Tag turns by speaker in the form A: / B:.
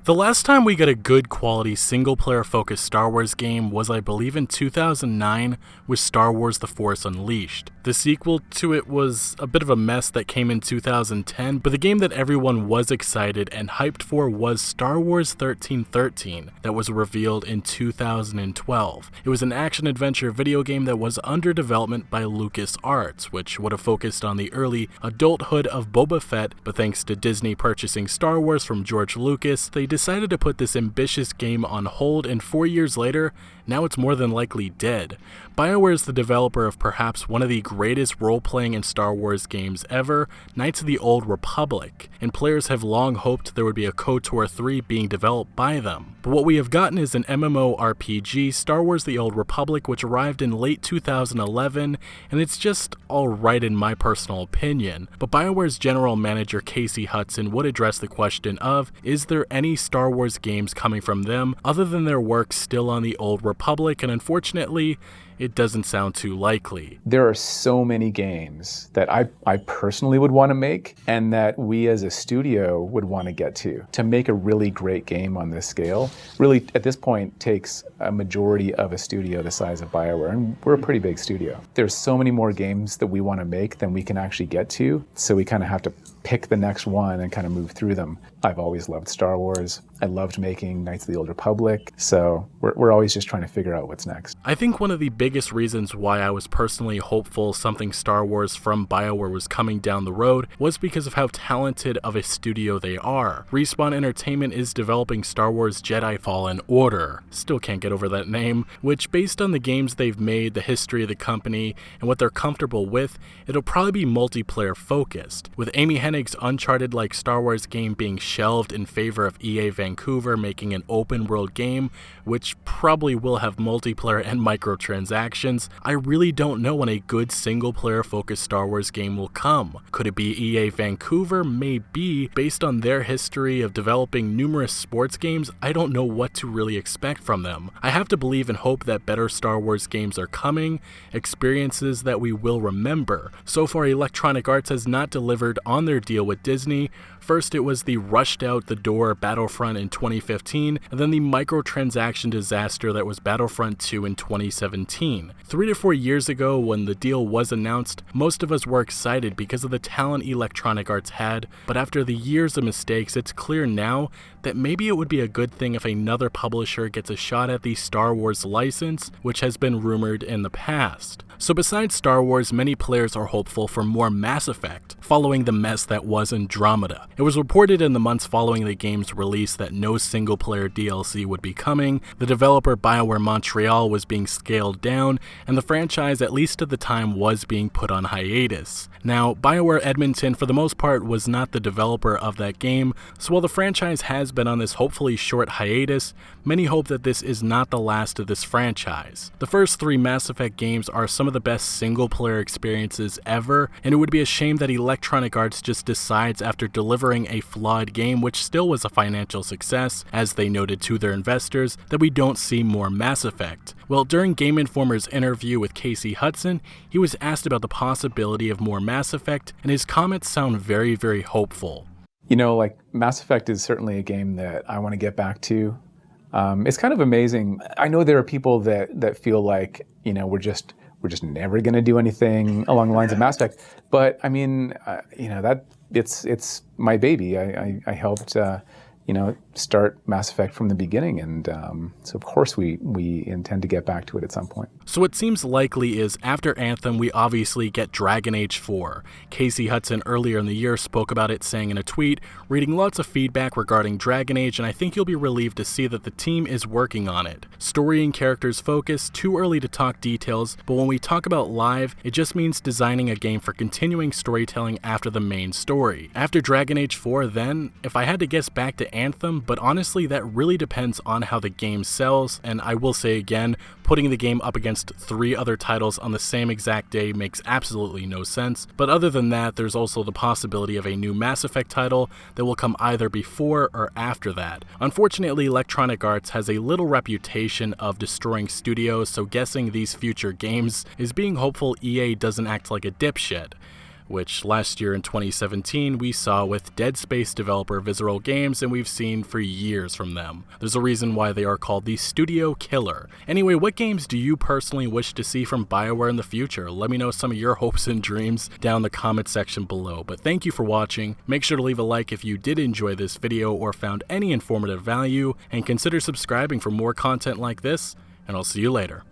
A: The last time we got a good quality single-player focused Star Wars game was, I believe, in 2009 with Star Wars The Force Unleashed. The sequel to it was a bit of a mess that came in 2010, but the game that everyone was excited and hyped for was Star Wars 1313 that was revealed in 2012. It was an action-adventure video game that was under development by LucasArts, which would have focused on the early adulthood of Boba Fett, but thanks to Disney purchasing Star Wars from George Lucas, they decided to put this ambitious game on hold, and 4 years later, now it's more than likely dead. BioWare is the developer of perhaps one of the greatest role-playing and Star Wars games ever, Knights of the Old Republic, and players have long hoped there would be a KOTOR 3 being developed by them. But what we have gotten is an MMORPG, Star Wars The Old Republic, which arrived in late 2011, and it's just alright in my personal opinion. But BioWare's general manager Casey Hudson would address the question of, is there any Star Wars games coming from them other than their work still on the Old Republic, and unfortunately, it doesn't sound too likely.
B: There are so many games that I personally would want to make and that we as a studio would want to get to make a really great game on this scale. Really, at this point, takes a majority of a studio the size of BioWare, and we're a pretty big studio. There's so many more games that we want to make than we can actually get to, so we kind of have to pick the next one and kind of move through them. I've always loved Star Wars. I loved making Knights of the Old Republic, so we're always just trying to figure out what's next.
A: I think one of the biggest reasons why I was personally hopeful something Star Wars from BioWare was coming down the road was because of how talented of a studio they are. Respawn Entertainment is developing Star Wars Jedi Fallen Order, still can't get over that name, which based on the games they've made, the history of the company, and what they're comfortable with, it'll probably be multiplayer focused, with Amy Hennig's Uncharted-like Star Wars game being shelved in favor of EA Vancouver making an open-world game, which probably will have multiplayer and microtransactions. I really don't know when a good single-player focused Star Wars game will come. Could it be EA Vancouver? Maybe. Based on their history of developing numerous sports games, I don't know what to really expect from them. I have to believe and hope that better Star Wars games are coming, experiences that we will remember. So far, Electronic Arts has not delivered on their deal with Disney. First, it was the rushed out the door Battlefront in 2015, and then the microtransaction disaster that was Battlefront 2 in 2017. 3 to 4 years ago, when the deal was announced, most of us were excited because of the talent Electronic Arts had, but after the years of mistakes, it's clear now that maybe it would be a good thing if another publisher gets a shot at the Star Wars license, which has been rumored in the past. So besides Star Wars, many players are hopeful for more Mass Effect, following the mess that was Andromeda. It was reported in the months following the game's release that no single-player DLC would be coming, the developer BioWare Montreal was being scaled down, and the franchise, at least at the time, was being put on hiatus. Now, BioWare Edmonton, for the most part, was not the developer of that game, so while the franchise has been on this hopefully short hiatus, many hope that this is not the last of this franchise. The first 3 Mass Effect games are some of the best single-player experiences ever, and it would be a shame that Electronic Arts just decides after delivering a flawed game, which still was a financial success, as they noted to their investors, that we don't see more Mass Effect. Well, during Game Informer's interview with Casey Hudson, he was asked about the possibility of more Mass Effect, and his comments sound very, very hopeful.
B: You know, like, Mass Effect is certainly a game that I want to get back to. It's kind of amazing. I know there are people that feel like, you know, we're just never going to do anything along the lines of Mass Effect. But I mean, you know, that it's my baby. I helped, you know, start Mass Effect from the beginning, and so of course we intend to get back to it at some point.
A: So what seems likely is after Anthem, we obviously get Dragon Age 4. Casey Hudson earlier in the year spoke about it, saying in a tweet, reading lots of feedback regarding Dragon Age, and I think you'll be relieved to see that the team is working on it. Story and characters focus, too early to talk details, but when we talk about live, it just means designing a game for continuing storytelling after the main story. After Dragon Age 4, then, if I had to guess, back to Anthem, but honestly that really depends on how the game sells, and I will say again, putting the game up against 3 other titles on the same exact day makes absolutely no sense, but other than that, there's also the possibility of a new Mass Effect title that will come either before or after that. Unfortunately, Electronic Arts has a little reputation of destroying studios, so guessing these future games is being hopeful EA doesn't act like a dipshit. which last year in 2017 we saw with Dead Space developer Visceral Games, and we've seen for years from them. There's a reason why they are called the Studio Killer. Anyway, what games do you personally wish to see from BioWare in the future? Let me know some of your hopes and dreams down in the comment section below. But thank you for watching. Make sure to leave a like if you did enjoy this video or found any informative value, and consider subscribing for more content like this, and I'll see you later.